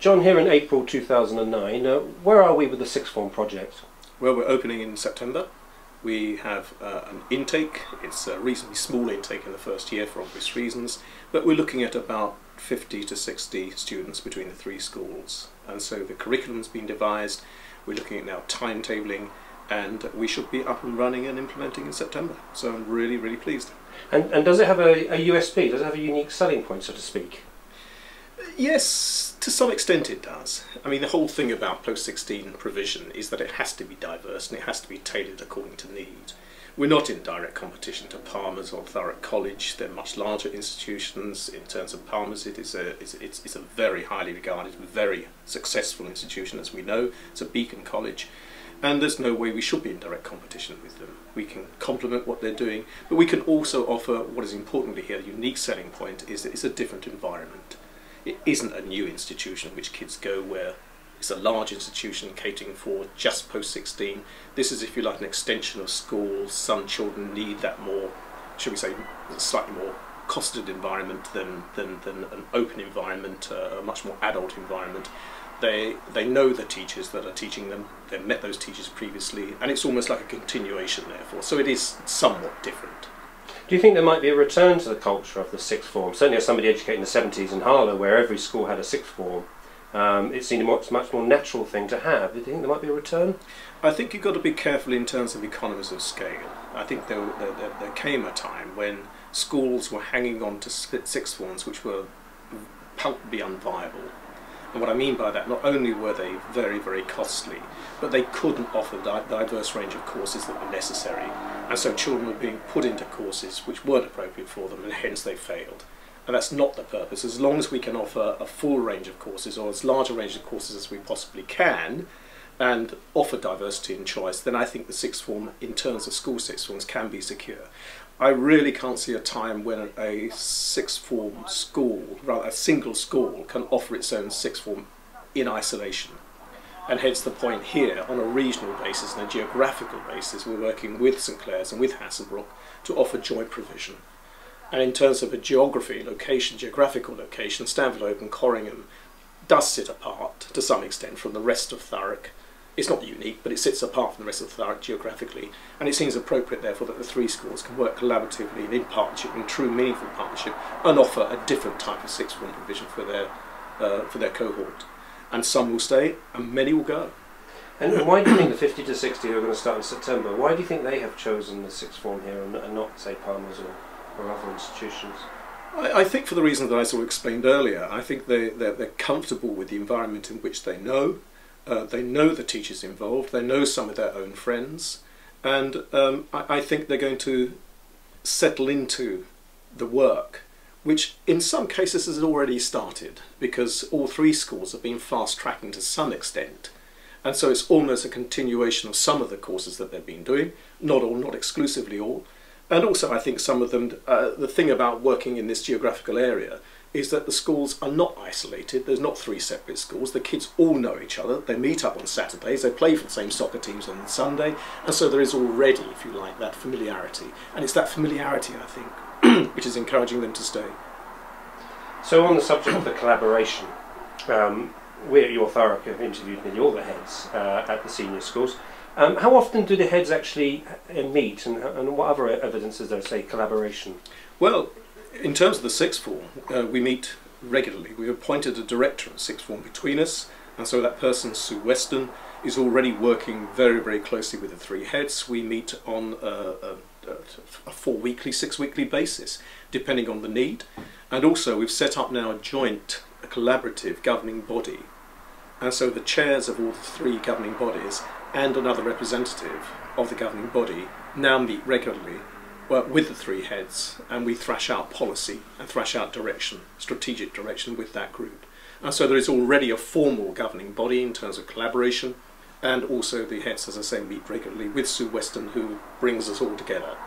John, here in April 2009, where are we with the sixth form project? Well, we're opening in September. We have an intake. It's a reasonably small intake in the first year for obvious reasons, but we're looking at about 50 to 60 students between the three schools. And so the curriculum's been devised. We're looking at now timetabling, and we should be up and running and implementing in September. So I'm really, really pleased. And does it have a USP? Does it have a unique selling point, so to speak? Yes, to some extent it does. I mean, the whole thing about post-16 provision is that it has to be diverse and it has to be tailored according to need. We're not in direct competition to Palmer's or Thurrock College. They're much larger institutions. In terms of Palmer's, it's a very highly regarded, very successful institution, as we know. It's a beacon college, and there's no way we should be in direct competition with them. We can complement what they're doing, but we can also offer, what is importantly here, the unique selling point is that it's a different environment. It isn't a new institution which kids go where it's a large institution catering for just post-16. This is, if you like, an extension of school. Some children need that more, should we say, slightly more costed environment than an open environment, a much more adult environment. They know the teachers that are teaching them, they've met those teachers previously, and it's almost like a continuation therefore, so it is somewhat different. Do you think there might be a return to the culture of the sixth form? Certainly as somebody educated in the 70s in Harlow, where every school had a sixth form, it seemed a much more natural thing to have. Do you think there might be a return? I think you've got to be careful in terms of economies of scale. I think there came a time when schools were hanging on to sixth forms which were palpably unviable. And what I mean by that, not only were they very, very costly, but they couldn't offer the diverse range of courses that were necessary. And so children were being put into courses which weren't appropriate for them, and hence they failed. And that's not the purpose. As long as we can offer a full range of courses, or as large a range of courses as we possibly can, and offer diversity and choice, then I think the sixth form, in terms of school sixth forms, can be secure. I really can't see a time when a sixth form school, rather a single school, can offer its own sixth form in isolation. And hence the point here, on a regional basis and a geographical basis, we're working with St Clair's and with Hasselbrook to offer joint provision. And in terms of a geographical location, Stanford Open Corringham does sit apart to some extent from the rest of Thurrock. It's not unique, but it sits apart from the rest of Thurrock geographically, and it seems appropriate therefore that the three schools can work collaboratively and in partnership, in true meaningful partnership, and offer a different type of sixth form provision for their cohort. And some will stay, and many will go. And why do you think the 50 to 60 who are going to start in September, why do you think they have chosen the sixth form here and not, say, Palmer's or other institutions? I think for the reasons that I sort of explained earlier. I think they're comfortable with the environment in which they know the teachers involved, they know some of their own friends, and I think they're going to settle into the work, which in some cases has already started, because all three schools have been fast-tracking to some extent. And so it's almost a continuation of some of the courses that they've been doing, not all, not exclusively all. And also I think some of them, the thing about working in this geographical area is that the schools are not isolated. There's not three separate schools. The kids all know each other. They meet up on Saturdays. They play for the same soccer teams on Sunday. And so there is already, if you like, that familiarity. And it's that familiarity, I think, which is encouraging them to stay. So on the subject of the collaboration, we at YourThurrock have interviewed nearly all the heads at the senior schools. How often do the heads actually meet, and what other evidence is there of, say, collaboration? Well, in terms of the sixth form, we meet regularly. We've appointed a director of sixth form between us, and so that person, Sue Weston, is already working very, very closely with the three heads. We meet on a 4-weekly, 6-weekly basis, depending on the need. And also we've set up now a collaborative governing body. And so the chairs of all the three governing bodies and another representative of the governing body now meet regularly with the three heads, and we thrash out policy and thrash out direction, strategic direction with that group. And so there is already a formal governing body in terms of collaboration, and also the heads, as I say, meet regularly with Sue Weston, who brings us all together.